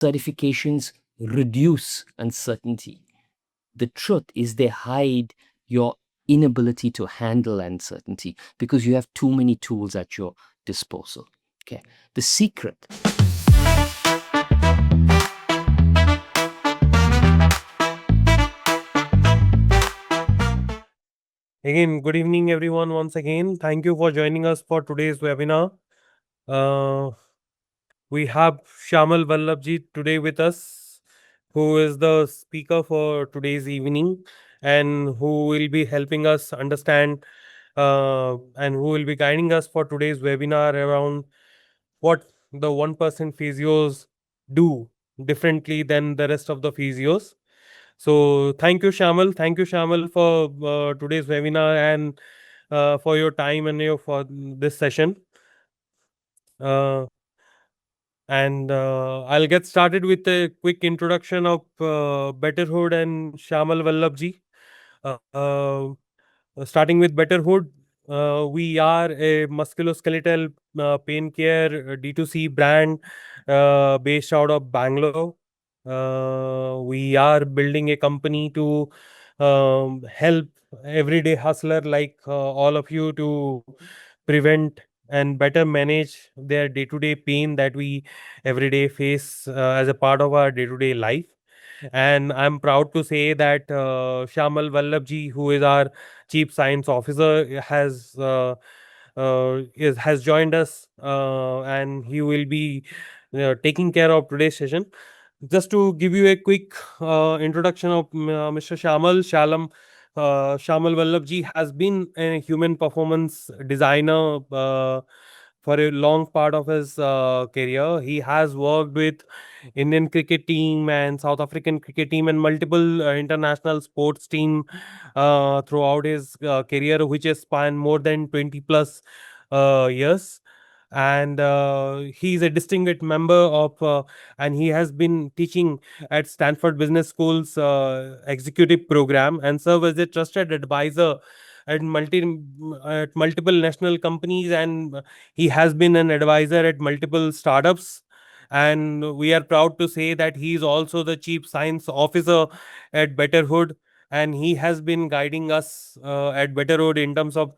Certifications reduce uncertainty. The truth is they hide your inability to handle uncertainty because you have too many tools at your disposal. Okay. The secret. Again, good evening, everyone. Once again, thank you for joining us for today's webinar. We have Shayamal Vallabhjee today with us, who is the speaker for today's evening and who will be helping us understand and who will be guiding us for today's webinar around what the 1% physios do differently than the rest of the physios. So thank you, Shayamal. Thank you, Shayamal, for today's webinar and for your time and for this session. And I'll get started with a quick introduction of Betterhood and Shayamal Vallabhjee. Uh, uh, Starting with Betterhood, we are a musculoskeletal pain care D2C brand based out of Bangalore. We are building a company to help everyday hustler like all of you to prevent and better manage their day-to-day pain that we every day face as a part of our day-to-day life. And I'm proud to say that Shayamal Vallabhjee, who is our Chief Science Officer, has joined us, and he will be taking care of today's session. Just to give you a quick introduction of Mr. Shayamal Vallabhjee has been a human performance designer for a long part of his career. He has worked with Indian cricket team and South African cricket team and multiple international sports team throughout his career, which has spanned more than 20 plus years. And he is a distinguished member of, and he has been teaching at Stanford Business School's executive program and serve as a trusted advisor at multiple national companies, and he has been an advisor at multiple startups. And we are proud to say that he is also the chief science officer at Betterhood, and he has been guiding us at Betterhood in terms of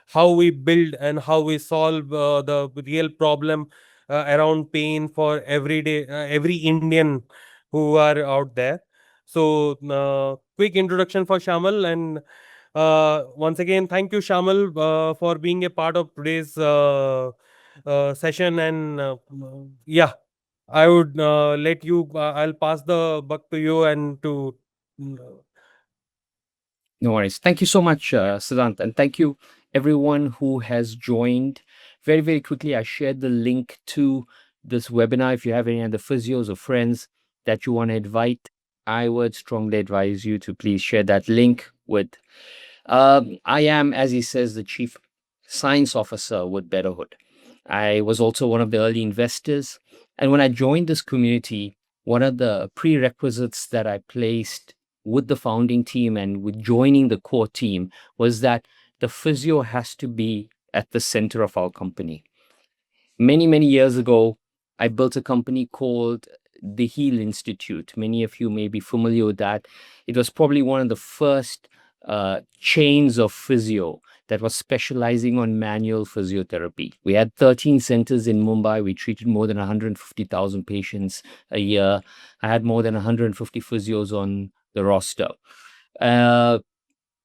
how we build and how we solve the real problem around pain for every Indian who are out there. So, quick introduction for Shayamal, and once again, thank you, Shayamal, for being a part of today's session. And yeah, I would let you. I'll pass the buck to you and to. No worries. Thank you so much, Siddhant, and thank you everyone who has joined. Very, very quickly, I shared the link to this webinar. If you have any other physios or friends that you want to invite, I would strongly advise you to please share that link with. I am, as he says, the chief science officer with Betterhood. I was also one of the early investors. And when I joined this community, one of the prerequisites that I placed with the founding team and with joining the core team was that the physio has to be at the center of our company. Many, many years ago, I built a company called the Heal Institute. Many of you may be familiar with that. It was probably one of the first chains of physio that was specializing on manual physiotherapy. We had 13 centers in Mumbai. We treated more than 150,000 patients a year. I had more than 150 physios on the roster.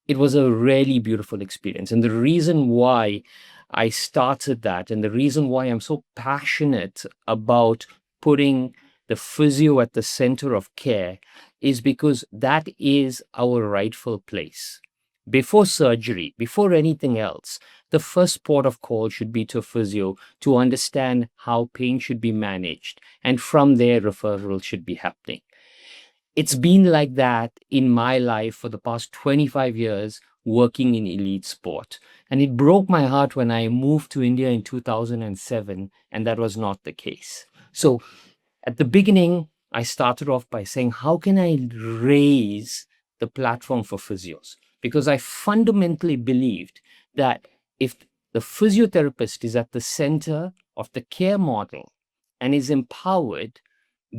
It was a really beautiful experience. And the reason why I started that and the reason why I'm so passionate about putting the physio at the center of care is because that is our rightful place. Before surgery, before anything else, the first port of call should be to a physio to understand how pain should be managed. And from there, referral should be happening. It's been like that in my life for the past 25 years working in elite sport. And it broke my heart when I moved to India in 2007, and that was not the case. So at the beginning, I started off by saying, how can I raise the platform for physios? Because I fundamentally believed that if the physiotherapist is at the center of the care model and is empowered,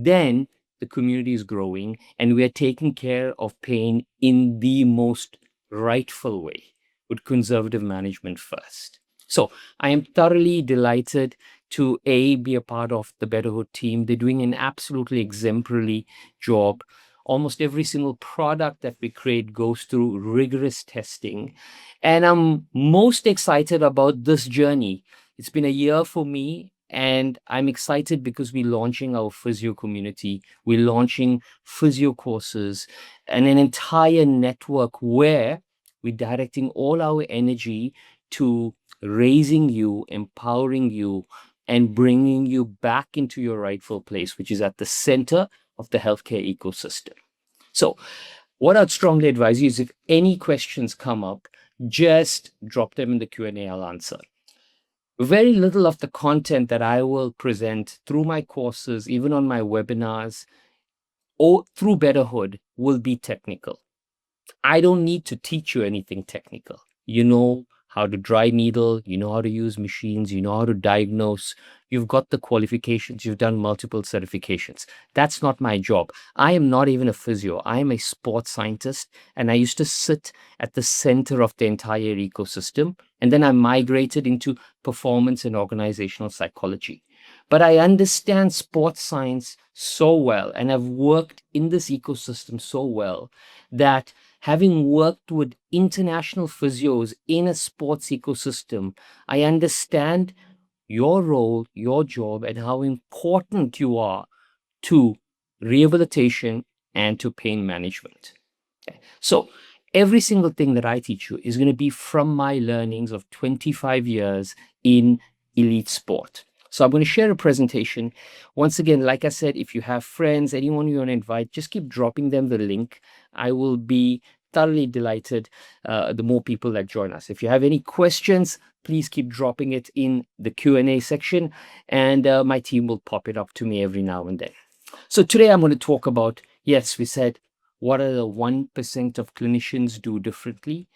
then the community is growing and we are taking care of pain in the most rightful way with conservative management first. So I am thoroughly delighted to be a part of the Betterhood team. They're doing an absolutely exemplary job. Almost every single product that we create goes through rigorous testing. And I'm most excited about this journey. It's been a year for me, and I'm excited because we're launching our physio community. We're launching physio courses and an entire network where we're directing all our energy to raising you, empowering you, and bringing you back into your rightful place, which is at the center of the healthcare ecosystem. So, what I'd strongly advise you is if any questions come up, just drop them in the Q&A. I'll answer. Very little of the content that I will present through my courses, even on my webinars, or through Betterhood will be technical. I don't need to teach you anything technical. You know how to dry needle, you know how to use machines, you know how to diagnose. You've got the qualifications, you've done multiple certifications. That's not my job. I am not even a physio. I am a sports scientist, and I used to sit at the center of the entire ecosystem. And then I migrated into performance and organizational psychology. But I understand sports science so well, and I've worked in this ecosystem so well that having worked with international physios in a sports ecosystem, I understand your role, your job, and how important you are to rehabilitation and to pain management. Okay. So, every single thing that I teach you is going to be from my learnings of 25 years in elite sport. So I'm going to share a presentation. Once again, like I said, if you have friends, anyone you want to invite, just keep dropping them the link. I will be thoroughly delighted the more people that join us. If you have any questions, please keep dropping it in the Q&A section, and my team will pop it up to me every now and then. So today I'm going to talk about, yes, we said, what are the 1% of clinicians do differently,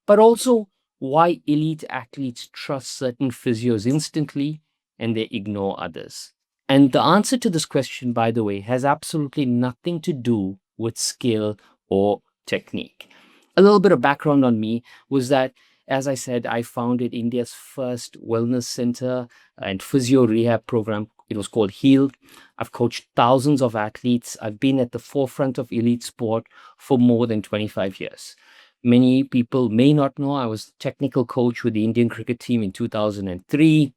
but also why elite athletes trust certain physios instantly and they ignore others. And the answer to this question, by the way, has absolutely nothing to do with skill or technique. A little bit of background on me was that, as I said, I founded India's first wellness center and physio rehab program. It was called HEAL. I've coached thousands of athletes. I've been at the forefront of elite sport for more than 25 years. Many people may not know I was technical coach with the Indian cricket team in 2003.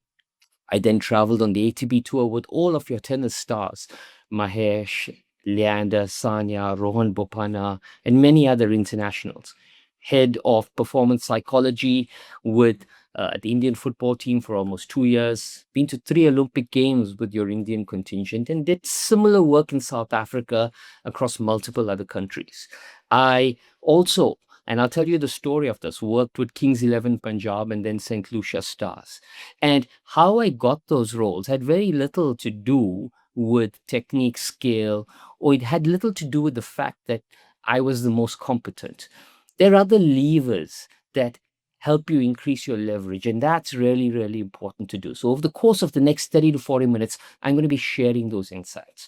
I then traveled on the ATP tour with all of your tennis stars, Mahesh, Leander, Sanya, Rohan Bopanna, and many other internationals. Head of performance psychology with the Indian football team for almost 2 years, been to 3 Olympic Games with your Indian contingent, and did similar work in South Africa across multiple other countries. I also, and I'll tell you the story of this, worked with Kings 11 Punjab and then St. Lucia Stars. And how I got those roles had very little to do with technique, skill, or it had little to do with the fact that I was the most competent. There are other levers that help you increase your leverage, and that's really, really important to do. So, over the course of the next 30 to 40 minutes, I'm going to be sharing those insights.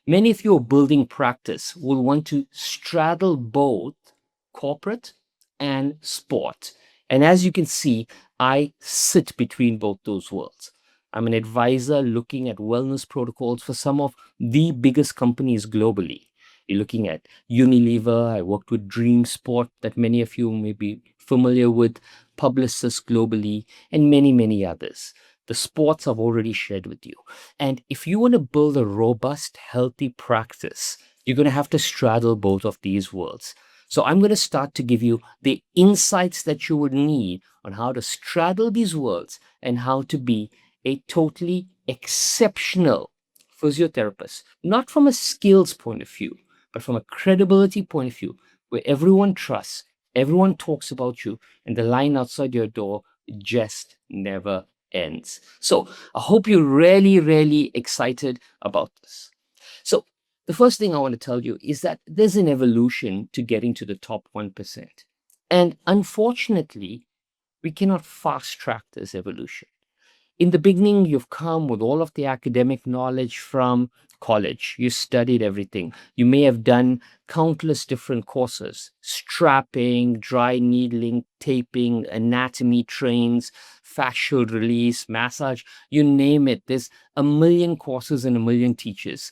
Many of you are building practice will want to straddle both corporate and sport. And as you can see, I sit between both those worlds. I'm an advisor looking at wellness protocols for some of the biggest companies globally. You're looking at Unilever. I worked with Dream Sport, that many of you may be familiar with, Publicis globally, and many, many others. The sports I've already shared with you. And if you want to build a robust, healthy practice, you're going to have to straddle both of these worlds. So I'm going to start to give you the insights that you would need on how to straddle these worlds and how to be a totally exceptional physiotherapist, not from a skills point of view, but from a credibility point of view, where everyone trusts, everyone talks about you, and the line outside your door just never ends. So I hope you're really, really excited about this. So the first thing I want to tell you is that there's an evolution to getting to the top 1%. And unfortunately, we cannot fast track this evolution. In the beginning, you've come with all of the academic knowledge from college. You studied everything. You may have done countless different courses: strapping, dry needling, taping, anatomy trains, fascial release, massage, you name it. There's a million courses and a million teachers.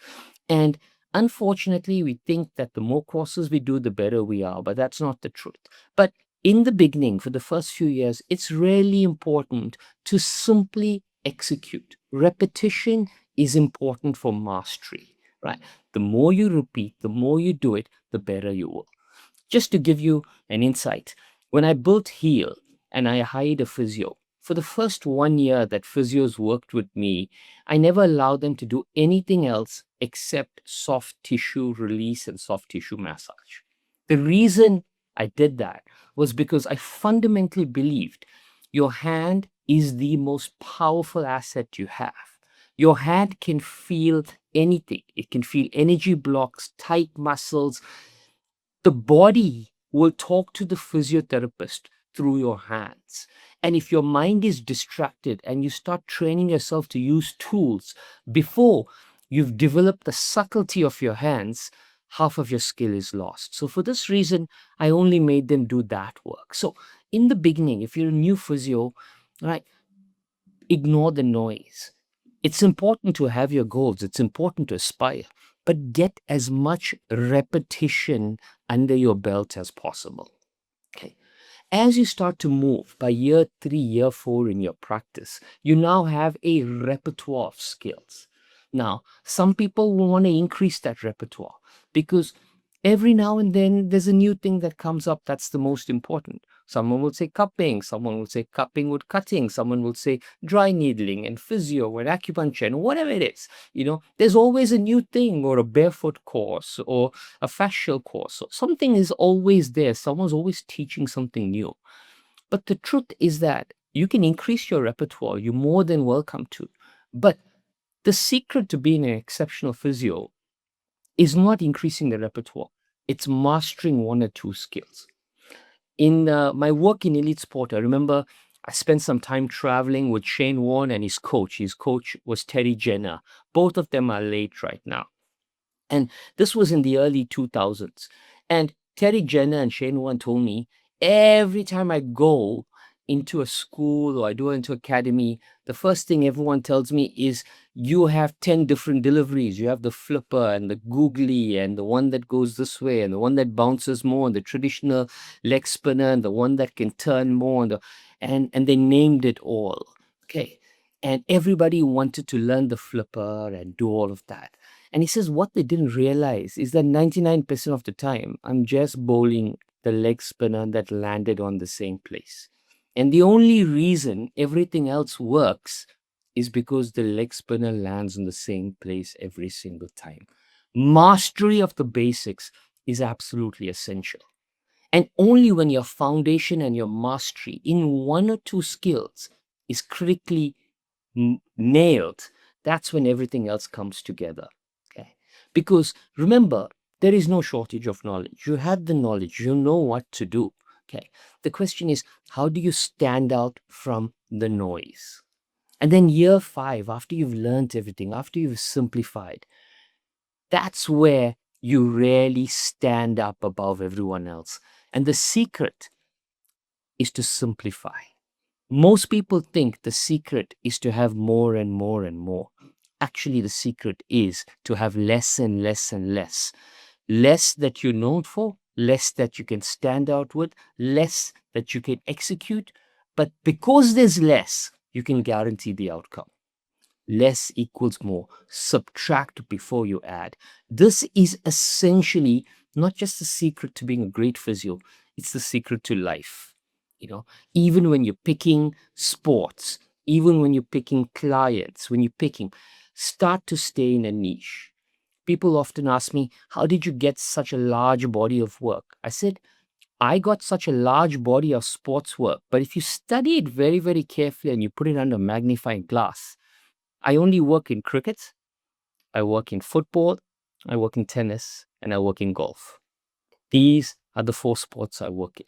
And unfortunately, we think that the more courses we do, the better we are, but that's not the truth. But in the beginning, for the first few years, it's really important to simply execute. Repetition is important for mastery, right? The more you repeat, the more you do it, the better you will. Just to give you an insight, when I built Heal and I hired a physio, for the first 1 year that physios worked with me, I never allowed them to do anything else except soft tissue release and soft tissue massage. The reason I did that was because I fundamentally believed your hand is the most powerful asset you have. Your hand can feel anything. It can feel energy blocks, tight muscles. The body will talk to the physiotherapist through your hands. And if your mind is distracted and you start training yourself to use tools before you've developed the subtlety of your hands, half of your skill is lost. So, for this reason, I only made them do that work. So, in the beginning, if you're a new physio, right, ignore the noise. It's important to have your goals, it's important to aspire, but get as much repetition under your belt as possible. Okay. As you start to move by year 3, year 4 in your practice, you now have a repertoire of skills. Now, some people will want to increase that repertoire because every now and then there's a new thing that comes up that's the most important. Someone will say cupping, someone will say cupping with cutting, someone will say dry needling and physio and acupuncture and whatever it is. There's always a new thing, or a barefoot course or a fascial course. So something is always there. Someone's always teaching something new. But the truth is that you can increase your repertoire. You're more than welcome to. But the secret to being an exceptional physio is not increasing the repertoire. It's mastering one or two skills. In my work in elite sport, I remember I spent some time traveling with Shane Warne and his coach. His coach was Terry Jenner. Both of them are late right now. And this was in the early 2000s. And Terry Jenner and Shane Warne told me every time I go into a school or I go into academy, the first thing everyone tells me is you have 10 different deliveries. You have the flipper and the googly and the one that goes this way and the one that bounces more and the traditional leg spinner and the one that can turn more and they named it all. Okay. And everybody wanted to learn the flipper and do all of that. And he says what they didn't realize is that 99% of the time, I'm just bowling the leg spinner that landed on the same place. And the only reason everything else works is because the leg spinner lands in the same place every single time. Mastery of the basics is absolutely essential. And only when your foundation and your mastery in one or two skills is critically nailed, that's when everything else comes together. Okay. Because remember, there is no shortage of knowledge. You have the knowledge, you know what to do. Okay. The question is, how do you stand out from the noise? And then year 5, after you've learned everything, after you've simplified, that's where you really stand up above everyone else. And the secret is to simplify. Most people think the secret is to have more and more and more. Actually, the secret is to have less and less and less. Less that you're known for, less that you can stand out with, less that you can execute. But because there's less, you can guarantee the outcome. Less equals more. Subtract before you add. This is essentially not just the secret to being a great physio, it's the secret to life. Even when you're picking sports, even when you're picking clients, when you're picking, start to stay in a niche. People often ask me, how did you get such a large body of work? I said, I got such a large body of sports work, but if you study it very, very carefully and you put it under a magnifying glass, I only work in cricket, I work in football, I work in tennis, and I work in golf. These are the 4 sports I work in.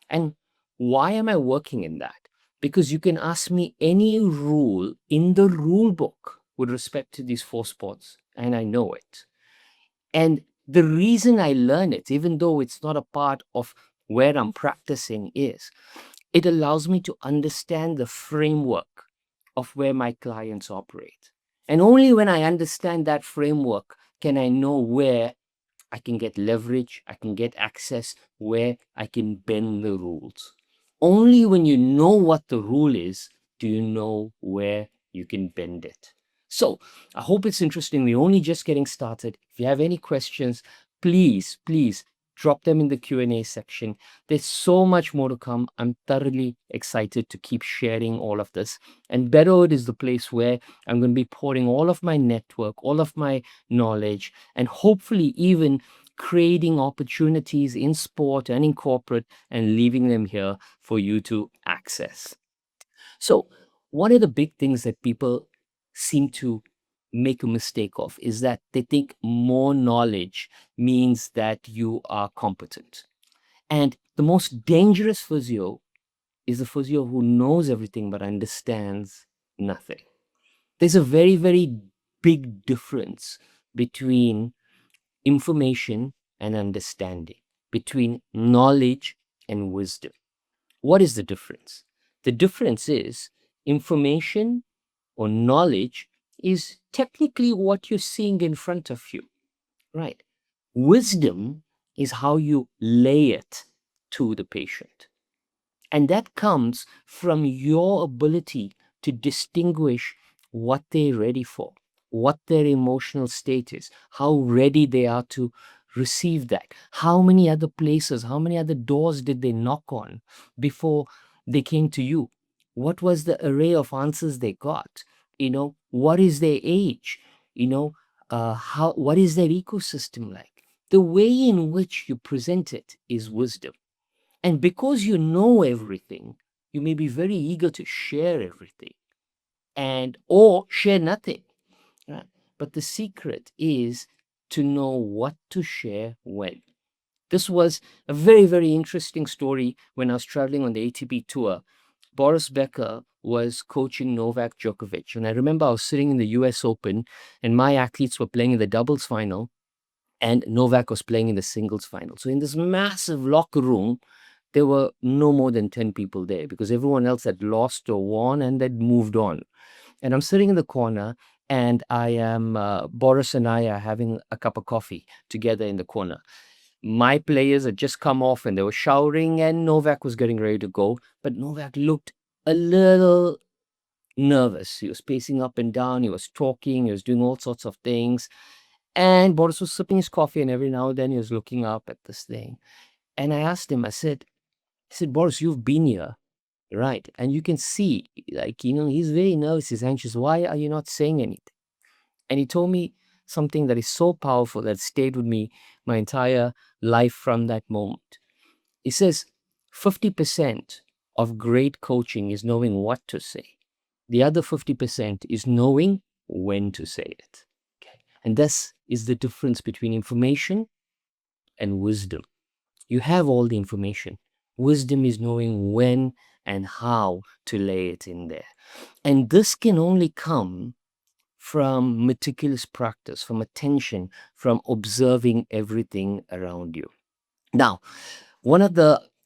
And why am I working in that? Because you can ask me any rule in the rule book with respect to these 4 sports, and I know it. And the reason I learn it, even though it's not a part of where I'm practicing, is it allows me to understand the framework of where my clients operate. And only when I understand that framework can I know where I can get leverage, I can get access, where I can bend the rules. Only when you know what the rule is do you know where you can bend it. So I hope it's interesting. We're only just getting started. If you have any questions, please drop them in the Q&A section. There's so much more to come. I'm thoroughly excited to keep sharing all of this. And Betterhood is the place where I'm going to be pouring all of my network, all of my knowledge, and hopefully even creating opportunities in sport and in corporate and leaving them here for you to access. So, one of the big things that people seem to make a mistake of is that they think more knowledge means that you are competent. And the most dangerous physio is the physio who knows everything but understands nothing. There's a very, very big difference between information and understanding, between knowledge and wisdom. What is the difference? The difference is information or knowledge is technically what you're seeing in front of you, right? Wisdom is how you lay it to the patient. And that comes from your ability to distinguish what they're ready for, what their emotional state is, how ready they are to receive that, how many other places, how many other doors did they knock on before they came to you? What was the array of answers they got? What is their age? What is their ecosystem like? The way in which you present it is wisdom. And because you know everything, you may be very eager to share everything and or share nothing. Right? But the secret is to know what to share when. This was a very, very interesting story when I was traveling on the ATP tour. Boris Becker was coaching Novak Djokovic. And I remember I was sitting in the US Open and my athletes were playing in the doubles final and Novak was playing in the singles final. So in this massive locker room, there were no more than 10 people there because everyone else had lost or won and had moved on. And I'm sitting in the corner and Boris and I are having a cup of coffee together in the corner. My players had just come off and they were showering and Novak was getting ready to go. But Novak looked a little nervous. He was pacing up and down. He was talking. He was doing all sorts of things. And Boris was sipping his coffee and every now and then he was looking up at this thing. And I asked him, I said, Boris, you've been here, right? And you can see, like, he's very nervous, he's anxious. Why are you not saying anything? And he told me something that is so powerful that stayed with me my entire life from that moment. He says, 50% of great coaching is knowing what to say. The other 50% is knowing when to say it. Okay. And this is the difference between information and wisdom. You have all the information. Wisdom is knowing when and how to lay it in there. And this can only come from meticulous practice, from attention, from observing everything around you. Now,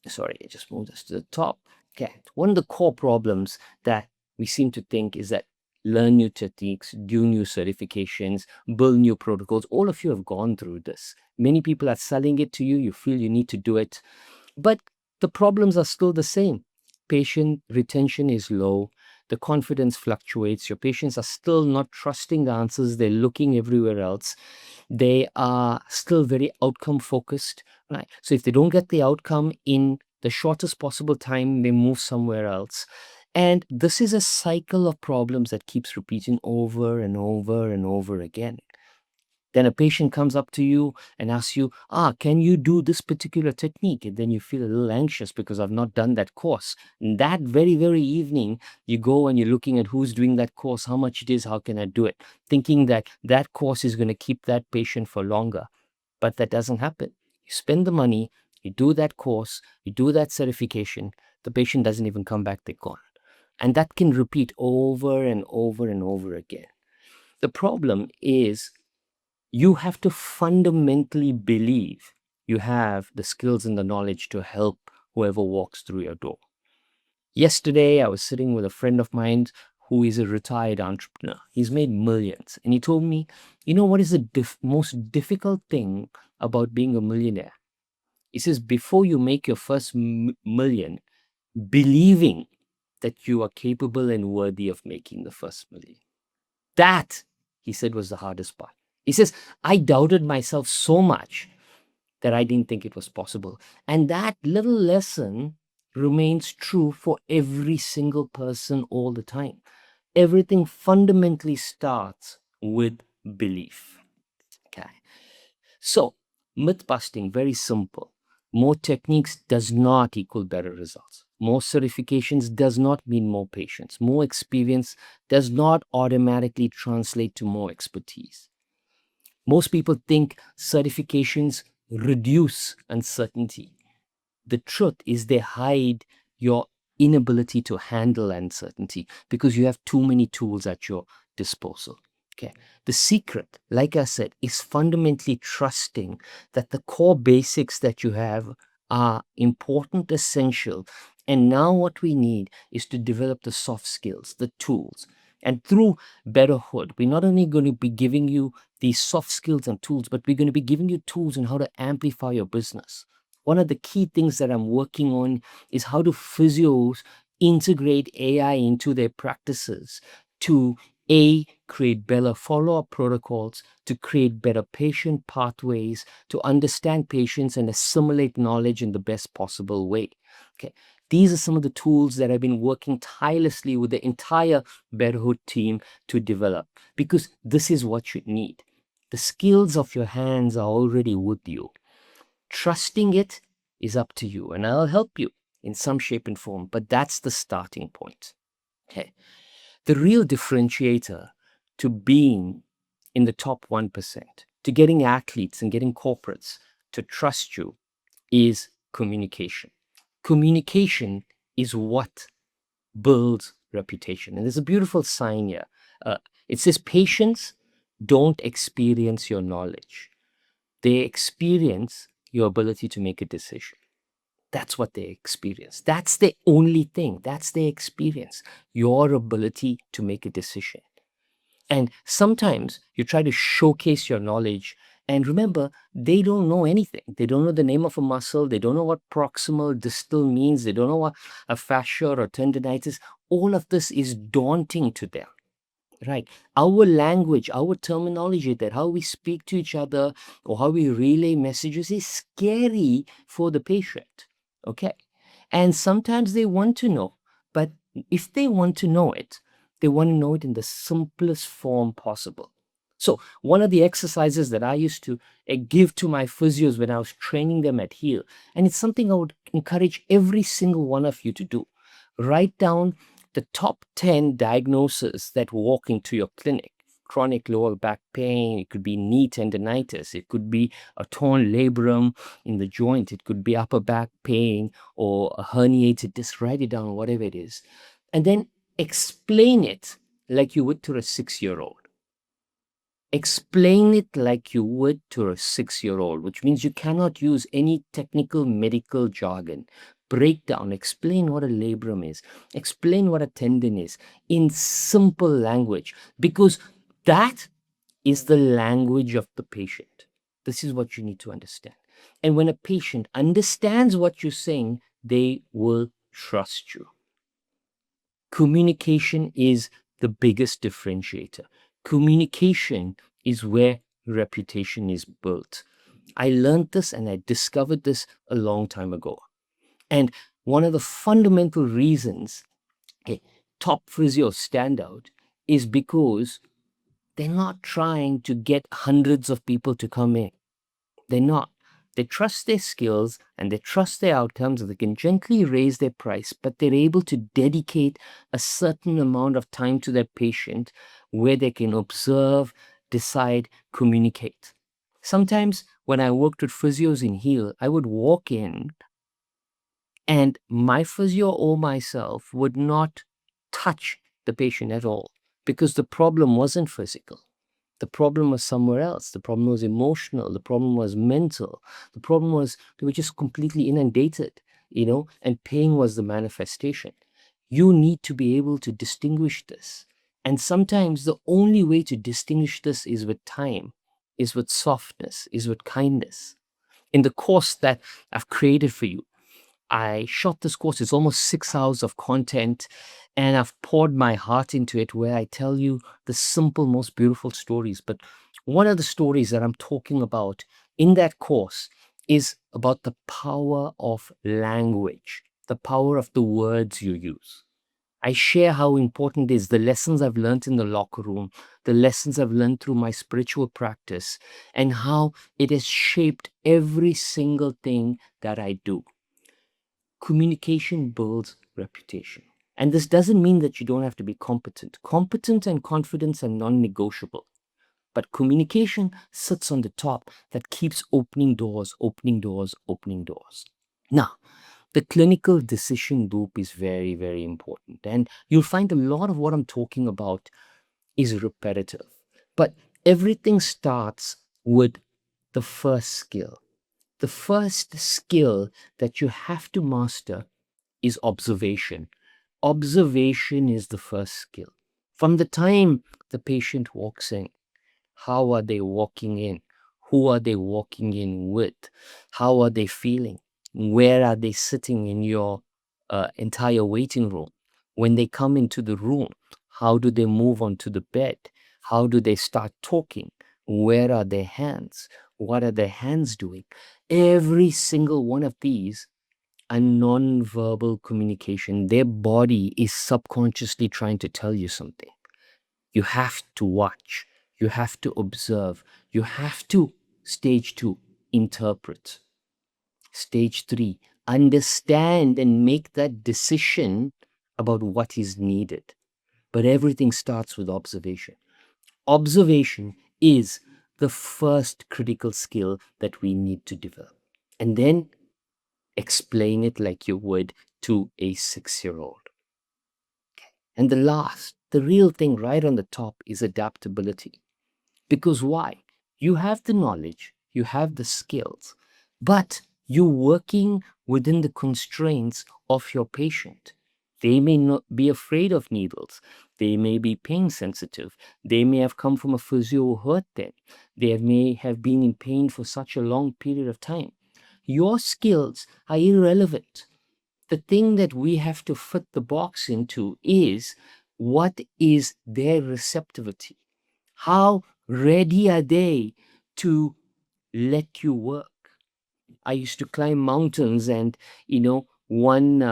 sorry, I just moved us to the top. Okay. One of the core problems that we seem to think is that learn new techniques, do new certifications, build new protocols. All of you have gone through this. Many people are selling it to you. You feel you need to do it. But the problems are still the same. Patient retention is low. The confidence fluctuates. Your patients are still not trusting the answers. They're looking everywhere else. They are still very outcome focused, right? So if they don't get the outcome in the shortest possible time, they move somewhere else. And this is a cycle of problems that keeps repeating over and over and over again. Then a patient comes up to you and asks you, can you do this particular technique? And then you feel a little anxious because I've not done that course. And that very, very evening, you go and you're looking at who's doing that course, how much it is, how can I do it? Thinking that that course is going to keep that patient for longer. But that doesn't happen. You spend the money, you do that course, you do that certification, the patient doesn't even come back, they're gone. And that can repeat over and over and over again. The problem is You have to fundamentally believe you have the skills and the knowledge to help whoever walks through your door. Yesterday, I was sitting with a friend of mine who is a retired entrepreneur. He's made millions. And he told me, you know what is the most difficult thing about being a millionaire? He says, before you make your first million, believing that you are capable and worthy of making the first million. That, he said, was the hardest part. He says, I doubted myself so much that I didn't think it was possible. And that little lesson remains true for every single person all the time. Everything fundamentally starts with belief. Okay. So, myth busting, very simple. More techniques does not equal better results. More certifications does not mean more patients. More experience does not automatically translate to more expertise. Most people think certifications reduce uncertainty. The truth is they hide your inability to handle uncertainty because you have too many tools at your disposal. Okay. The secret, like I said, is fundamentally trusting that the core basics that you have are important, essential. And now what we need is to develop the soft skills, the tools. And through Betterhood, we're not only going to be giving you these soft skills and tools, but we're going to be giving you tools on how to amplify your business. One of the key things that I'm working on is how do physios integrate AI into their practices to create better follow-up protocols, to create better patient pathways, to understand patients and assimilate knowledge in the best possible way. Okay. These are some of the tools that I've been working tirelessly with the entire Betterhood team to develop, because this is what you need. The skills of your hands are already with you. Trusting it is up to you, and I'll help you in some shape and form, but that's the starting point. Okay. The real differentiator to being in the top 1%, to getting athletes and getting corporates to trust you, is communication. Communication is what builds reputation. And there's a beautiful sign here. It says, patients don't experience your knowledge, they experience your ability to make a decision. That's what they experience. That's the only thing. That's their experience, your ability to make a decision. And sometimes you try to showcase your knowledge. And remember, they don't know anything. They don't know the name of a muscle. They don't know what proximal distal means. They don't know what a fascia or tendonitis. All of this is daunting to them. Right. Our language, our terminology, that how we speak to each other or how we relay messages is scary for the patient. Okay. And sometimes they want to know, but if they want to know it, they want to know it in the simplest form possible. So, one of the exercises that I used to give to my physios when I was training them at Heal, and it's something I would encourage every single one of you to do. Write down the top 10 diagnoses that walk into your clinic. Chronic lower back pain, it could be knee tendonitis, it could be a torn labrum in the joint, it could be upper back pain or a herniated disc. Write it down, whatever it is. And then explain it like you would to a 6-year-old. Explain it like you would to a 6-year-old, which means you cannot use any technical medical jargon. Break down, explain what a labrum is, explain what a tendon is in simple language, because that is the language of the patient. This is what you need to understand. And when a patient understands what you're saying, they will trust you. Communication is the biggest differentiator. Communication is where reputation is built. I learned this and I discovered this a long time ago. And one of the fundamental reasons top physios stand out is because they're not trying to get hundreds of people to come in. They're not. They trust their skills and they trust their outcomes, and they can gently raise their price, but they're able to dedicate a certain amount of time to their patient where they can observe, decide, communicate. Sometimes when I worked with physios in Heal, I would walk in and my physio or myself would not touch the patient at all because the problem wasn't physical. The problem was somewhere else. The problem was emotional. The problem was mental. The problem was they were just completely inundated, and pain was the manifestation. You need to be able to distinguish this. And sometimes the only way to distinguish this is with time, is with softness, is with kindness. In the course that I've created for you, I shot this course. It's almost 6 hours of content, and I've poured my heart into it where I tell you the simple, most beautiful stories. But one of the stories that I'm talking about in that course is about the power of language, the power of the words you use. I share how important it is, the lessons I've learned in the locker room, the lessons I've learned through my spiritual practice, and how it has shaped every single thing that I do. Communication builds reputation. And this doesn't mean that you don't have to be competent. Competence and confidence are non negotiable. But communication sits on the top that keeps opening doors, opening doors, opening doors. Now, the clinical decision loop is very, very important. And you'll find a lot of what I'm talking about is repetitive. But everything starts with the first skill. The first skill that you have to master is observation. Observation is the first skill. From the time the patient walks in, how are they walking in? Who are they walking in with? How are they feeling? Where are they sitting in your entire waiting room? When they come into the room, how do they move onto the bed? How do they start talking? Where are their hands? What are their hands doing? Every single one of these are non-verbal communication. Their body is subconsciously trying to tell you something. You have to watch. You have to observe. You have to, stage 2, interpret. Stage 3, understand and make that decision about what is needed. But everything starts with observation. Observation is the first critical skill that we need to develop. And then explain it like you would to a 6-year-old. And the last, the real thing right on the top is adaptability. Because why? You have the knowledge, you have the skills, but you're working within the constraints of your patient. They may not be afraid of needles. They may be pain sensitive. They may have come from a physio who hurt them. They may have been in pain for such a long period of time. Your skills are irrelevant. The thing that we have to fit the box into is what is their receptivity? How ready are they to let you work? I used to climb mountains, and one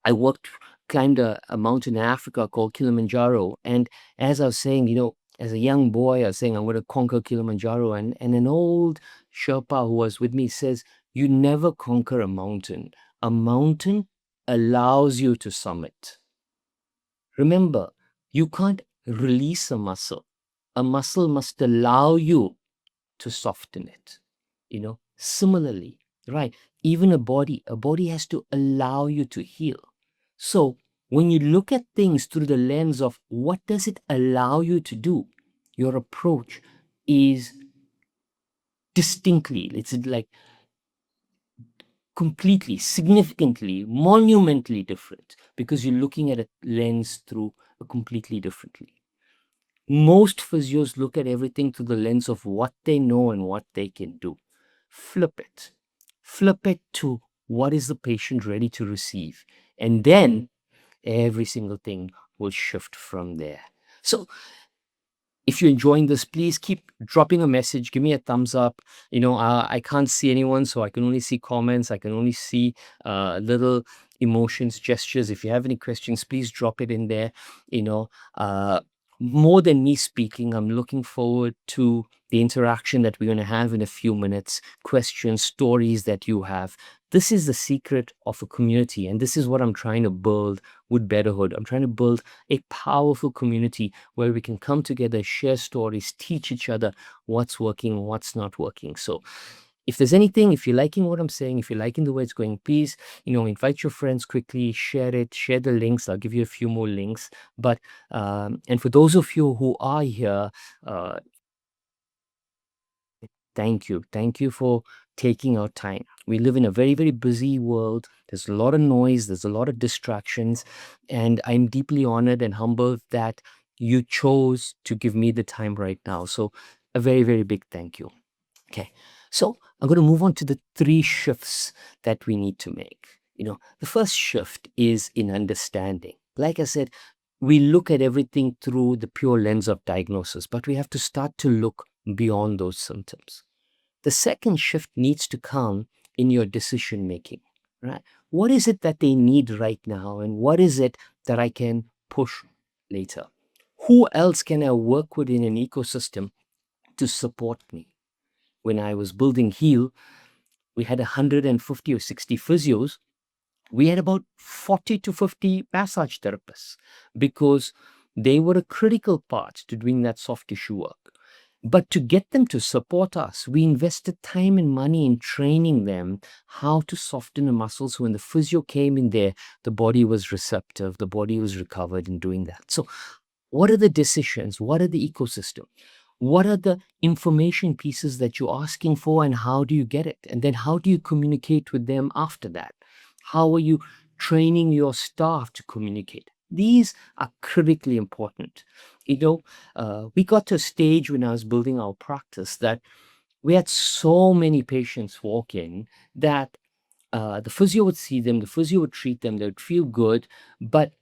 I worked climbed a mountain in Africa called Kilimanjaro. And as I was saying, as a young boy, I was saying I'm going to conquer Kilimanjaro. And an old Sherpa who was with me says, "You never conquer a mountain. A mountain allows you to summit." Remember, you can't release a muscle. A muscle must allow you to soften it. Similarly, right? Even a body has to allow you to heal. So when you look at things through the lens of what does it allow you to do, your approach is distinctly, it's like completely, significantly, monumentally different because you're looking at a lens through a completely differently. Most physios look at everything through the lens of what they know and what they can do. Flip it. Flip it to what is the patient ready to receive. And then every single thing will shift from there. So if you're enjoying this, please keep dropping a message. Give me a thumbs up. I can't see anyone, so I can only see comments. I can only see little emotions, gestures. If you have any questions, please drop it in there. Uh, more than me speaking, I'm looking forward to the interaction that we're going to have in a few minutes, questions, stories that you have. This is the secret of a community, and this is what I'm trying to build with Betterhood. I'm trying to build a powerful community where we can come together, share stories, teach each other what's working, what's not working. So if there's anything, if you're liking what I'm saying, if you're liking the way it's going, please, invite your friends quickly, share it, share the links. I'll give you a few more links. But, and for those of you who are here, uh, thank you. Thank you for taking our time. We live in a very, very busy world. There's a lot of noise, there's a lot of distractions. And I'm deeply honored and humbled that you chose to give me the time right now. So, a very, very big thank you. Okay. So, I'm going to move on to the 3 shifts that we need to make. The first shift is in understanding. Like I said, we look at everything through the pure lens of diagnosis, but we have to start to look beyond those symptoms. The second shift needs to come in your decision making, right? What is it that they need right now, and what is it that I can push later? Who else can I work with in an ecosystem to support me? When I was building Heal, we had 150 or 60 physios. We had about 40 to 50 massage therapists because they were a critical part to doing that soft tissue work. But to get them to support us, we invested time and money in training them how to soften the muscles. So when the physio came in there, the body was receptive, the body was recovered in doing that. So, what are the decisions? What are the ecosystem? What are the information pieces that you're asking for, and how do you get it? And then how do you communicate with them after that? How are you training your staff to communicate? These are critically important. We got to a stage when I was building our practice that we had so many patients walk in that the physio would see them, the physio would treat them, they would feel good, but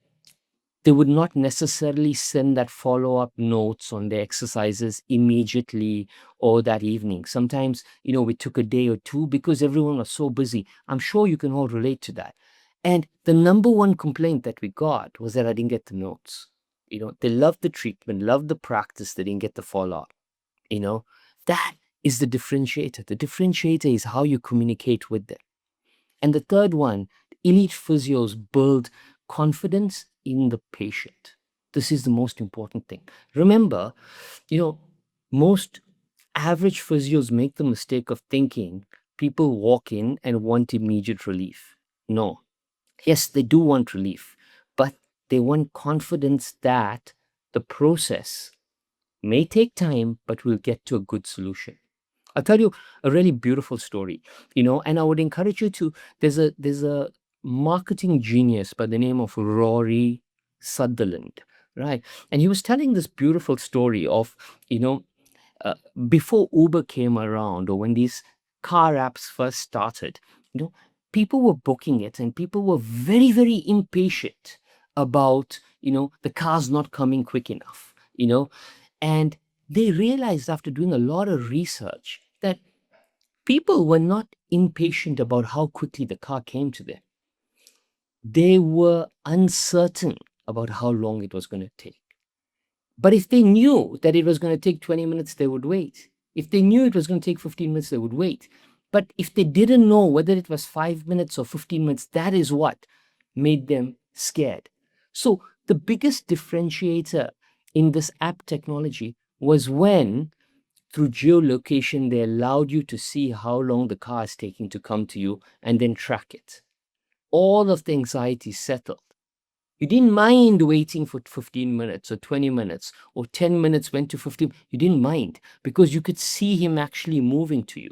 they would not necessarily send that follow-up notes on their exercises immediately or that evening. Sometimes, we took a day or two because everyone was so busy. I'm sure you can all relate to that. And the number one complaint that we got was that I didn't get the notes. They loved the treatment, loved the practice, they didn't get the follow-up. That is the differentiator. The differentiator is how you communicate with them. And the third one, elite physios build confidence in the patient. This is the most important thing. Remember, most average physios make the mistake of thinking people walk in and want immediate relief. No. Yes, they do want relief, but they want confidence that the process may take time, but we'll get to a good solution. I'll tell you a really beautiful story, and I would encourage you to. There's a marketing genius by the name of Rory Sutherland, right? And he was telling this beautiful story of, uh, before Uber came around, or when these car apps first started, you know, people were booking it, and people were very, very impatient about, the cars not coming quick enough, and they realized after doing a lot of research that people were not impatient about how quickly the car came to them. They were uncertain about how long it was going to take. But if they knew that it was going to take 20 minutes, they would wait. If they knew it was going to take 15 minutes, they would wait. But if they didn't know whether it was 5 minutes or 15 minutes, that is what made them scared. So the biggest differentiator in this app technology was when, through geolocation, they allowed you to see how long the car is taking to come to you and then track it. All of the anxiety settled. You didn't mind waiting for 15 minutes or 20 minutes or 10 minutes went to 15. You didn't mind because you could see him actually moving to you,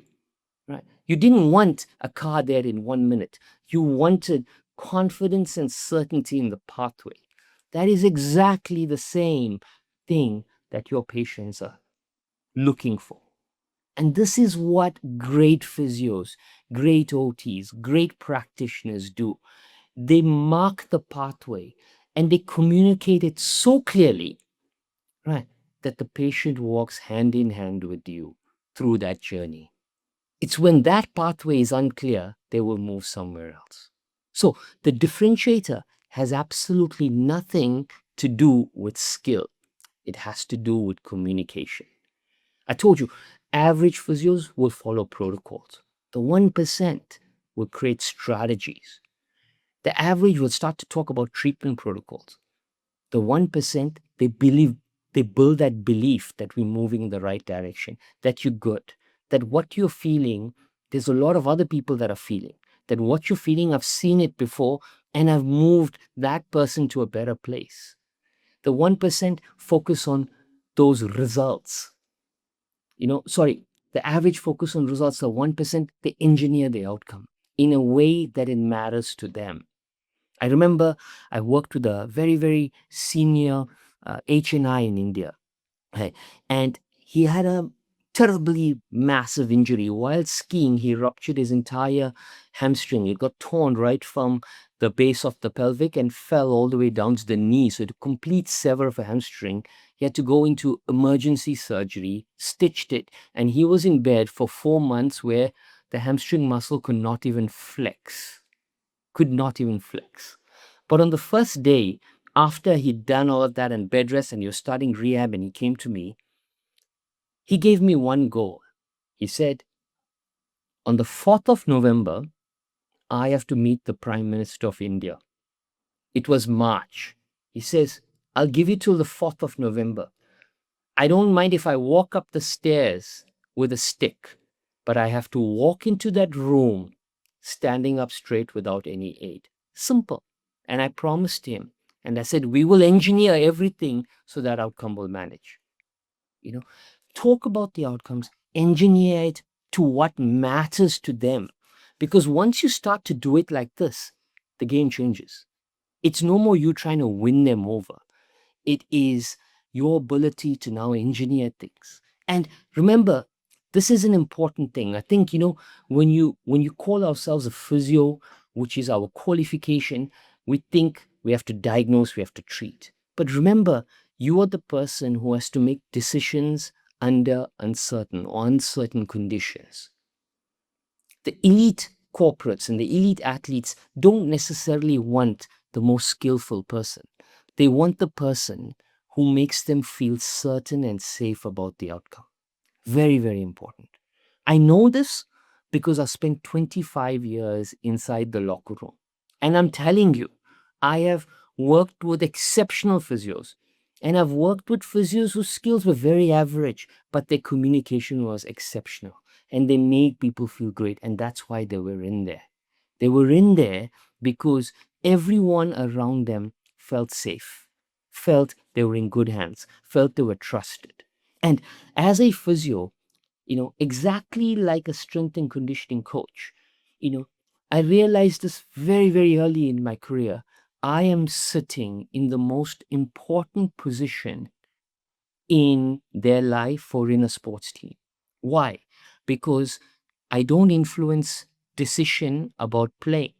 right? You didn't want a car there in 1 minute. You wanted confidence and certainty in the pathway. That is exactly the same thing that your patients are looking for. And this is what great physios, great OTs, great practitioners do. They mark the pathway and they communicate it so clearly, right, that the patient walks hand in hand with you through that journey. It's when that pathway is unclear, they will move somewhere else. So the differentiator has absolutely nothing to do with skill. It has to do with communication. I told you, average physios will follow protocols. The 1% will create strategies. The average will start to talk about treatment protocols. The 1%, they build that belief that we're moving in the right direction, that you're good, that what you're feeling there's a lot of other people that are feeling that what you're feeling, I've seen it before, and I've moved that person to a better place. The 1% focus on those results. Sorry, the average focus on results, the 1%, they engineer the outcome in a way that it matters to them. I remember I worked with a very, very senior HNI in India. Right. And he had a terribly massive injury. While skiing, he ruptured his entire hamstring. It got torn right from the base of the pelvic and fell all the way down to the knee. So, to complete sever of a hamstring, he had to go into emergency surgery, stitched it, and he was in bed for 4 months where the hamstring muscle could not even flex. Could not even flex. But on the first day, after he'd done all of that and bed rest and he was starting rehab and he came to me, he gave me one goal. He said, on the 4th of November, I have to meet the Prime Minister of India. It was March. He says, I'll give you till the 4th of November. I don't mind if I walk up the stairs with a stick, but I have to walk into that room standing up straight without any aid. Simple. And I promised him. And I said, we will engineer everything so that outcome will manage. Talk about the outcomes, engineer it to what matters to them. Because once you start to do it like this, the game changes. It's no more you trying to win them over. It is your ability to now engineer things. And remember, this is an important thing. I think, when you call ourselves a physio, which is our qualification, we think we have to diagnose, we have to treat. But remember, you are the person who has to make decisions under uncertain conditions. The elite corporates and the elite athletes don't necessarily want the most skillful person. They want the person who makes them feel certain and safe about the outcome. Very, very important. I know this because I spent 25 years inside the locker room. And I'm telling you, I have worked with exceptional physios. And I've worked with physios whose skills were very average, but their communication was exceptional. And they made people feel great. And that's why they were in there. They were in there because everyone around them felt safe, felt they were in good hands, felt they were trusted. And as a physio, exactly like a strength and conditioning coach, I realized this very, very early in my career. I am sitting in the most important position in their life or in a sports team. Why? Because I don't influence decision about playing.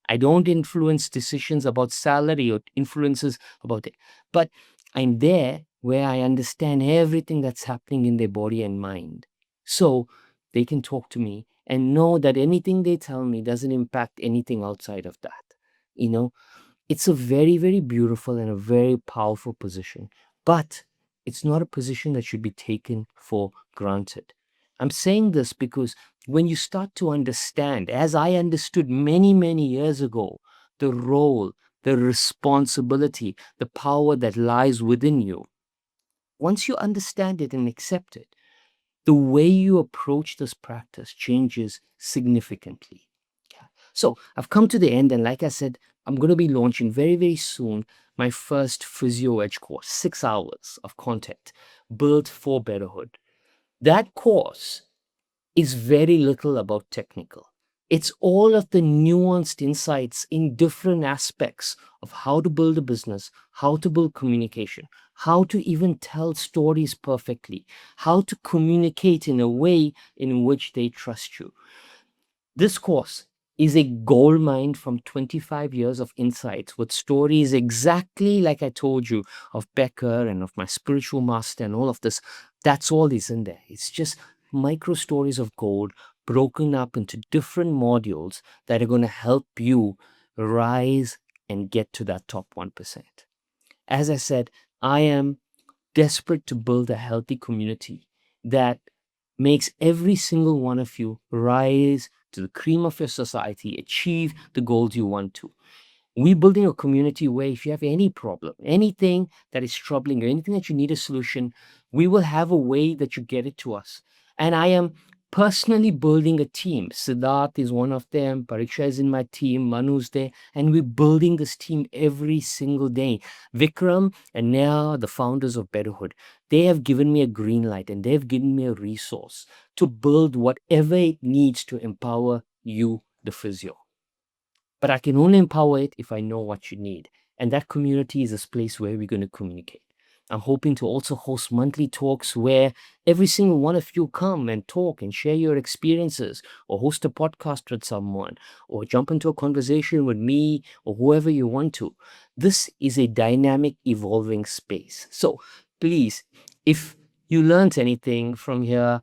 I don't influence decisions about salary or influences about it. But I'm there where I understand everything that's happening in their body and mind. So they can talk to me and know that anything they tell me doesn't impact anything outside of that. You know, it's a very, very beautiful and a very powerful position, but it's not a position that should be taken for granted. I'm saying this because when you start to understand, as I understood many, many years ago, the role, the responsibility, the power that lies within you, once you understand it and accept it, the way you approach this practice changes significantly. Yeah. So I've come to the end, and like I said, I'm going to be launching very, very soon my first Physio Edge course, 6 hours of content built for betterhood. That course is very little about technical. It's all of the nuanced insights in different aspects of how to build a business, how to build communication, how to even tell stories perfectly, how to communicate in a way in which they trust you. This course is a gold mine from 25 years of insights with stories exactly like I told you of Becker and of my spiritual master and all of this. That's all is in there. It's just micro stories of gold broken up into different modules that are going to help you rise and get to that top 1%. As I said, I am desperate to build a healthy community that makes every single one of you rise to the cream of your society, achieve the goals you want to. We're building a community where if you have any problem, anything that is troubling you, anything that you need a solution, we will have a way that you get it to us. And I am personally building a team. Siddharth is one of them, Pariksha is in my team, Manu's there, and we're building this team every single day. Vikram and Neha, the founders of Betterhood, they have given me a green light and they've given me a resource to build whatever it needs to empower you, the physio. But I can only empower it if I know what you need. And that community is a place where we're going to communicate. I'm hoping to also host monthly talks where every single one of you come and talk and share your experiences, or host a podcast with someone, or jump into a conversation with me or whoever you want to. This is a dynamic, evolving space. So please, if you learned anything from here,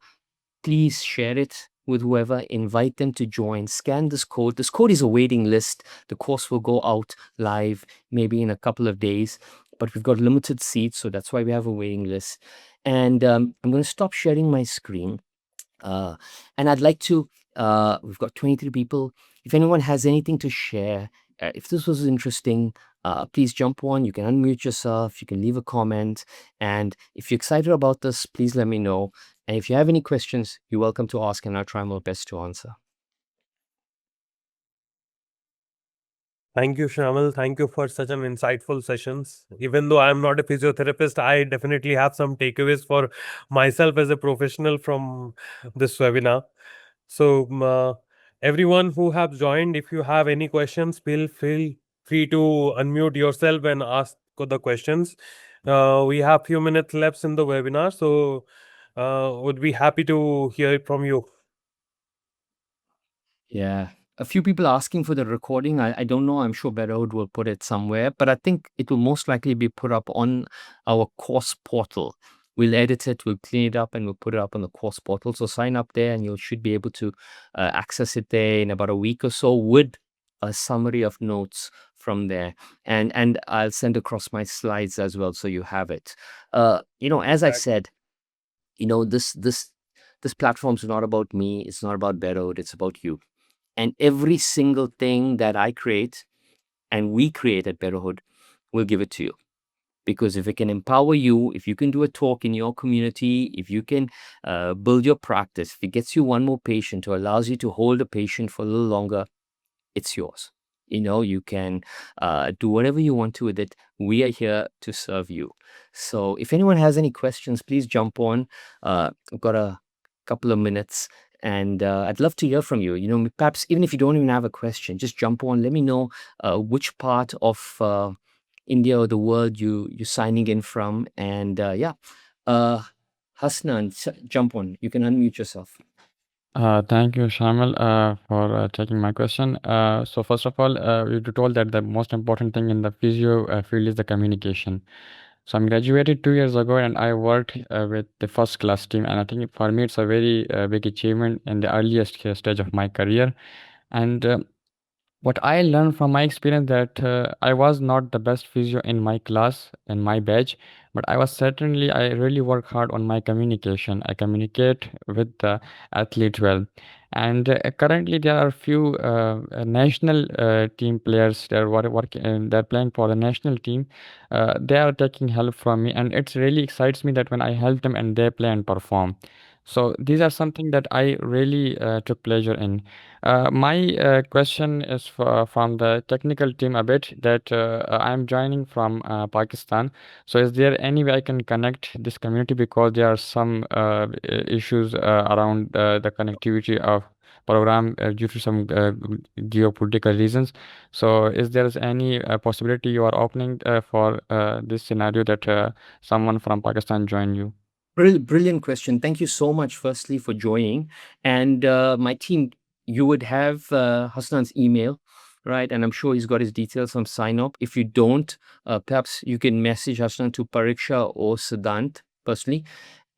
please share it with whoever, invite them to join, scan this code. This code is a waiting list. The course will go out live maybe in a couple of days, but we've got limited seats, so that's why we have a waiting list. And I'm going to stop sharing my screen. Uh, and I'd like to, we've got 23 people. If anyone has anything to share, if this was interesting, please jump on. You can unmute yourself. You can leave a comment. And if you're excited about this, please let me know. And if you have any questions, you're welcome to ask, and I'll try my best to answer. Thank you, Shamal. Thank you for such an insightful sessions. Even though I'm not a physiotherapist, I definitely have some takeaways for myself as a professional from this webinar. So, everyone who have joined, if you have any questions, feel free to unmute yourself and ask the questions. We have few minutes left in the webinar, so would be happy to hear it from you. Yeah. A few people asking for the recording. I don't know. I'm sure Betterhood will put it somewhere, but I think it will most likely be put up on our course portal. We'll edit it, we'll clean it up, and we'll put it up on the course portal. So sign up there, and you should be able to access it there in about a week or so with a summary of notes from there. And I'll send across my slides as well, so you have it. As I said, this platform's not about me. It's not about Betterhood. It's about you. And every single thing that I create and we create at Betterhood, we'll give it to you. Because if it can empower you, if you can do a talk in your community, if you can build your practice, if it gets you one more patient or allows you to hold a patient for a little longer, it's yours. You can do whatever you want to with it. We are here to serve you. So if anyone has any questions, please jump on. I've got a couple of minutes, and I'd love to hear from you. Perhaps even if you don't even have a question, just jump on. Let me know which part of India or the world you're signing in from. And yeah, Hasnan, jump on. You can unmute yourself. Thank you, Shamal, for taking my question. So first of all, you told that the most important thing in the physio field is the communication. So I'm graduated 2 years ago, and I worked with the first class team, and I think for me it's a very big achievement in the earliest stage of my career. And what I learned from my experience that I was not the best physio in my class in my batch, but I really work hard on my communication. I communicate with the athlete well, and currently there are few national team players that are working, they're playing for the national team. They are taking help from me, and it's really excites me that when I help them and they play and perform. So these are something that I really took pleasure in. My question is from the technical team a bit that I'm joining from Pakistan. So is there any way I can connect this community because there are some issues around the connectivity of program due to some geopolitical reasons. So is there any possibility you are opening for this scenario that someone from Pakistan join you? Brilliant question. Thank you so much, firstly, for joining. And my team, you would have Hassan's email, right? And I'm sure he's got his details from sign up. If you don't, perhaps you can message Hassan to Pariksha or Siddhant personally,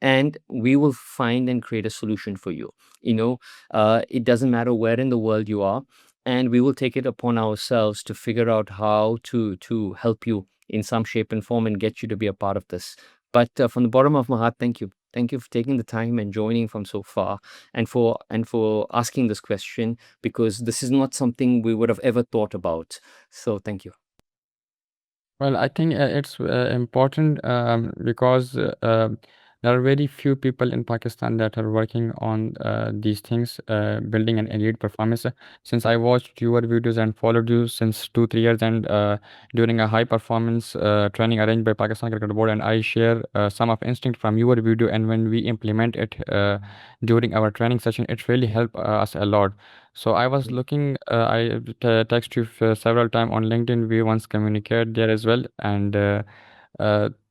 and we will find and create a solution for you. It doesn't matter where in the world you are, and we will take it upon ourselves to figure out how to help you in some shape and form and get you to be a part of this. But from the bottom of my heart, thank you. Thank you for taking the time and joining from so far, and for asking this question, because this is not something we would have ever thought about. So thank you. Well, I think it's important because there are very few people in Pakistan that are working on these things, building an elite performance. Since I watched your videos and followed you since 2 3 years, and during a high performance training arranged by Pakistan Cricket Board, and I share some of instinct from your video, and when we implement it during our training session, it really helped us a lot. So I was looking, I text you several times on LinkedIn. We once communicate there as well, and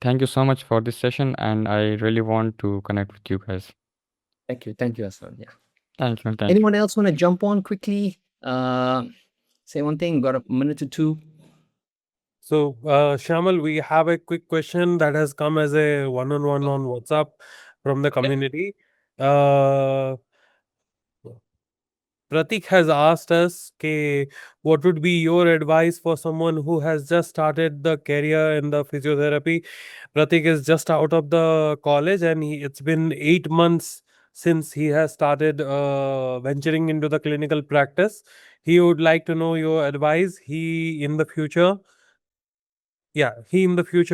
thank you so much for this session, and I really want to connect with you guys. Thank you, Hassan. Yeah. Thank you, thank you. Anyone else want to jump on quickly? Say one thing. Got a minute or two. So, Shamal, we have a quick question that has come as a one-on-one on WhatsApp from the community. Pratik has asked us, what would be your advice for someone who has just started the career in the physiotherapy? Pratik is just out of the college, and it's been 8 months since he has started venturing into the clinical practice. He would like to know your advice. He in the future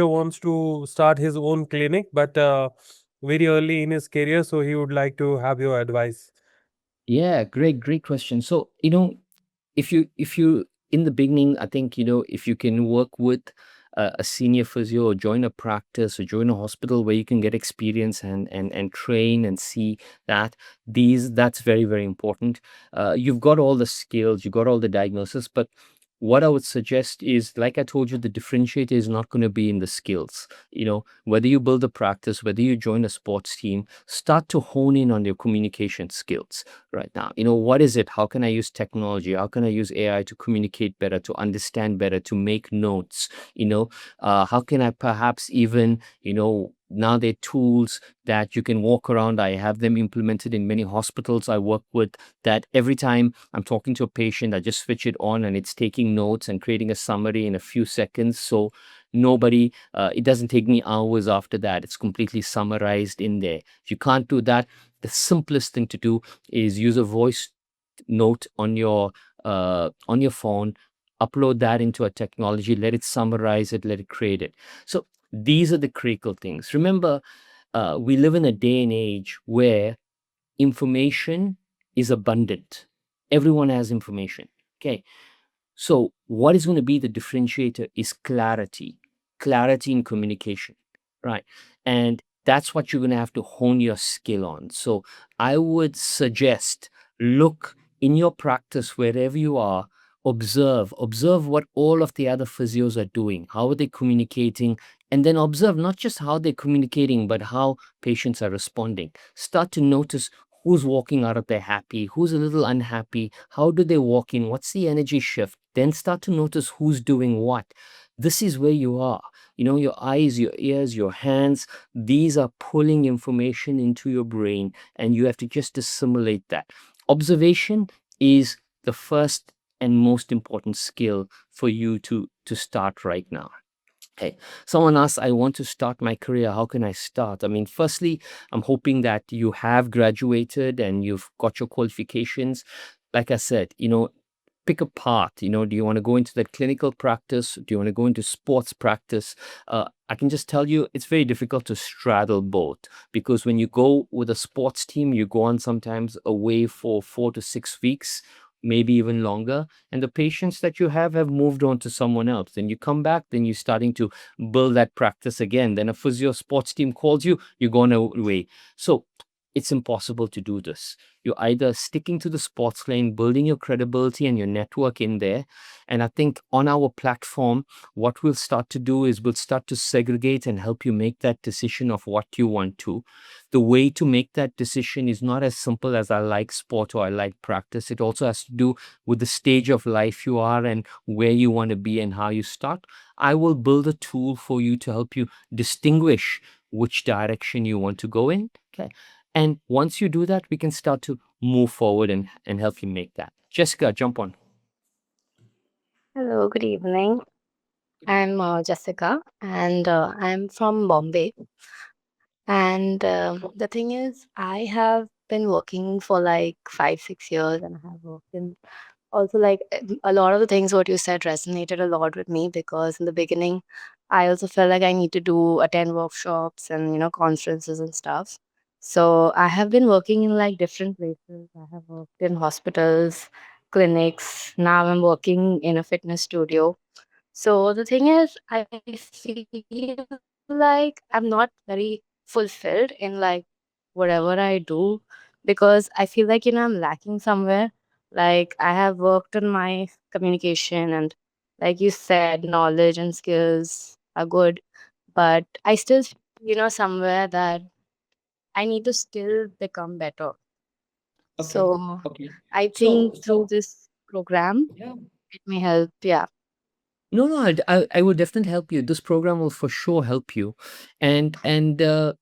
wants to start his own clinic, but very early in his career, so he would like to have your advice. Yeah, great question. So, if you in the beginning, I think, if you can work with a senior physio, or join a practice, or join a hospital where you can get experience and train and see that that's very, very important. You've got all the skills, you've got all the diagnosis, but what I would suggest is, like I told you, the differentiator is not going to be in the skills. Whether you build a practice, whether you join a sports team, start to hone in on your communication skills right now. What is it? How can I use technology? How can I use AI to communicate better, to understand better, to make notes? How can I perhaps even, now there are tools that you can walk around. I have them implemented in many hospitals I work with, that every time I'm talking to a patient, I just switch it on and it's taking notes and creating a summary in a few seconds. So it doesn't take me hours after that. It's completely summarized in there. If you can't do that, the simplest thing to do is use a voice note on your phone, upload that into a technology, let it summarize it, let it create it. So these are the critical things. Remember, we live in a day and age where information is abundant. Everyone has information. Okay. So what is going to be the differentiator is clarity in communication, right? And that's what you're going to have to hone your skill on. So I would suggest, look in your practice wherever you are, observe what all of the other physios are doing. How are they communicating? And then observe not just how they're communicating, but how patients are responding. Start to notice who's walking out of there happy, who's a little unhappy, how do they walk in, what's the energy shift. Then start to notice who's doing what. This is where you are. Your eyes, your ears, your hands, these are pulling information into your brain, and you have to just assimilate that. Observation is the first and most important skill for you to start right now. Okay. Someone asks, I want to start my career. How can I start? I mean, firstly, I'm hoping that you have graduated and you've got your qualifications. Like I said, pick a path. Do you want to go into that clinical practice? Do you want to go into sports practice? I can just tell you, it's very difficult to straddle both, because when you go with a sports team, you go on sometimes away for 4 to 6 weeks, maybe even longer, and the patients that you have moved on to someone else. Then you come back, then you're starting to build that practice again. Then a physio sports team calls you, you're going away. So it's impossible to do this. You're either sticking to the sports lane, building your credibility and your network in there. And I think on our platform, what we'll start to do is we'll start to segregate and help you make that decision of what you want to. The way to make that decision is not as simple as I like sport or I like practice. It also has to do with the stage of life you are and where you want to be and how you start. I will build a tool for you to help you distinguish which direction you want to go in. Okay. And once you do that, we can start to move forward and help you make that. Jessica, jump on. Hello, good evening. I'm Jessica, and I'm from Bombay. And the thing is, I have been working for like 5, 6 years, and I have worked in also like a lot of the things what you said resonated a lot with me because in the beginning, I also felt like I need to do attend workshops and conferences and stuff. So I have been working in like different places. I have worked in hospitals, clinics. Now I'm working in a fitness studio. So the thing is, I feel like I'm not very fulfilled in like whatever I do, because I feel like I'm lacking somewhere. Like I have worked on my communication, and like you said, knowledge and skills are good, but I still feel, somewhere that I need to still become better. Okay. So Okay. I So, think through this program, yeah. it may help. Yeah. No, no, I will definitely help you. This program will for sure help you. And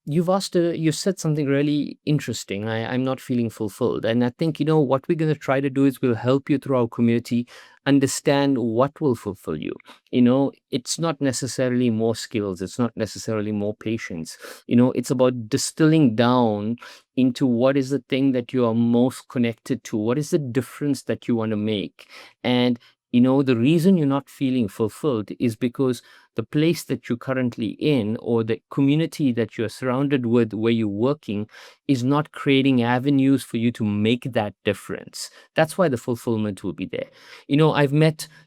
you've asked, you said something really interesting. I'm not feeling fulfilled. And I think, what we're going to try to do is we'll help you through our community understand what will fulfill you. It's not necessarily more skills. It's not necessarily more patience. It's about distilling down into what is the thing that you are most connected to. What is the difference that you want to make? And the reason you're not feeling fulfilled is because the place that you're currently in, or the community that you're surrounded with where you're working, is not creating avenues for you to make that difference. That's why the fulfillment will be there.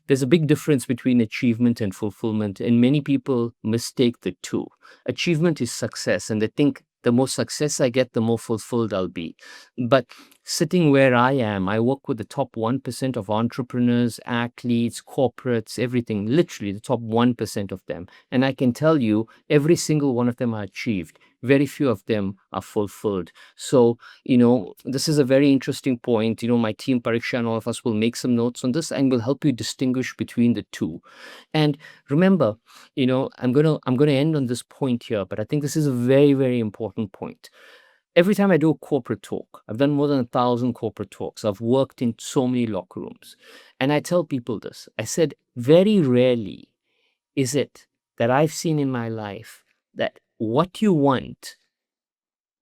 There's a big difference between achievement and fulfillment, and many people mistake the two. Achievement is success, and they think the more success I get, the more fulfilled I'll be. But sitting where I am, I work with the top 1% of entrepreneurs, athletes, corporates, everything, literally the top 1% of them. And I can tell you, every single one of them are achieved. Very few of them are fulfilled. So, this is a very interesting point. My team, Pariksha, and all of us will make some notes on this and will help you distinguish between the two. And remember, I'm gonna end on this point here, but I think this is a very, very important point. Every time I do a corporate talk, I've done more than 1,000 corporate talks. I've worked in so many locker rooms. And I tell people this. I said, very rarely is it that I've seen in my life that what you want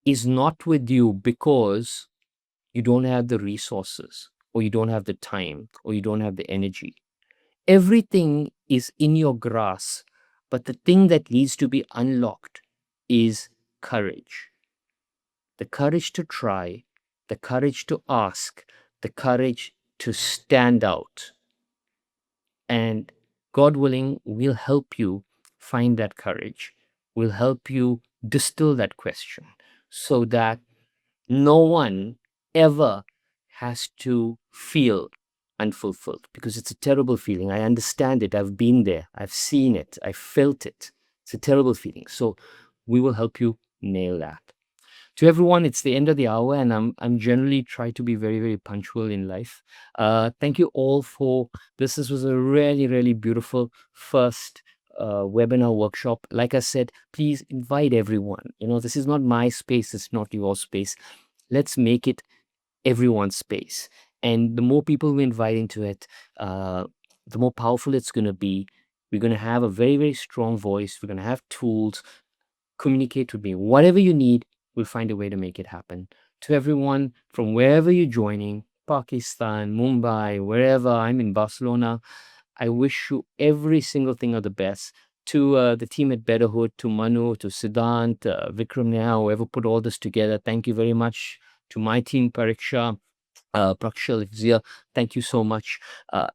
is not with you because you don't have the resources, or you don't have the time, or you don't have the energy. Everything is in your grasp, but the thing that needs to be unlocked is courage. The courage to try, the courage to ask, the courage to stand out. And God willing, we'll help you find that courage. We'll help you distill that question so that no one ever has to feel unfulfilled, because it's a terrible feeling. I understand it. I've been there. I've seen it. I felt it. It's a terrible feeling. So we will help you nail that. To everyone, it's the end of the hour, and I'm generally try to be very, very punctual in life. Thank you all for this. This was a really, really beautiful first webinar workshop. Like I said, please invite everyone. This is not my space. It's not your space. Let's make it everyone's space. And the more people we invite into it, the more powerful it's going to be. We're going to have a very, very strong voice. We're going to have tools. Communicate with me. Whatever you need, we'll find a way to make it happen. To everyone from wherever you're joining, Pakistan, Mumbai, wherever, I'm in Barcelona, I wish you every single thing of the best. To the team at Betterhood, to Manu, to Siddhant, Vikram Neha, whoever put all this together, thank you very much. To my team, Pariksha, Prakshal, Zia, thank you so much.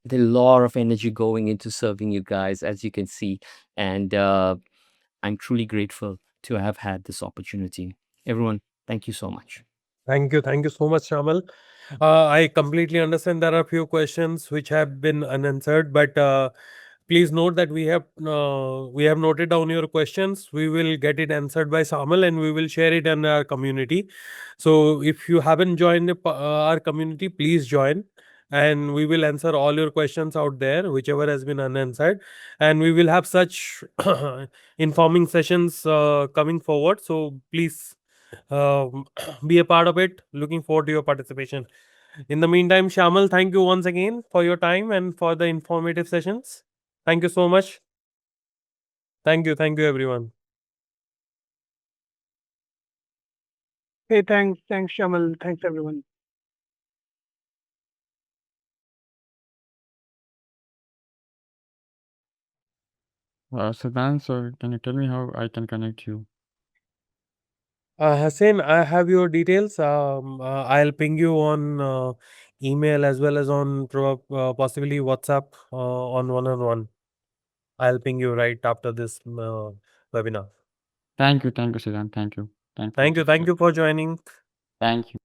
There's a lot of energy going into serving you guys, as you can see. And I'm truly grateful to have had this opportunity. Everyone, thank you so much. Thank you. Thank you so much, Shamal. I completely understand there are a few questions which have been unanswered, but please note that we have noted down your questions. We will get it answered by Shamal, and we will share it in our community. So if you haven't joined our community, please join, and we will answer all your questions out there, whichever has been unanswered. And we will have such informing sessions coming forward. So please um, be a part of it. Looking forward to your participation. In the meantime, Shamal, thank you once again for your time and for the informative sessions. Thank you so much. Thank you, everyone. Hey, thanks, Shamal. Thanks, everyone. Siddhant, so can you tell me how I can connect you? Hussein, I have your details. I'll ping you on email as well as on possibly WhatsApp on one-on-one. I'll ping you right after this webinar. Thank you, Siddhant. Thank you. Thank you for joining. Thank you.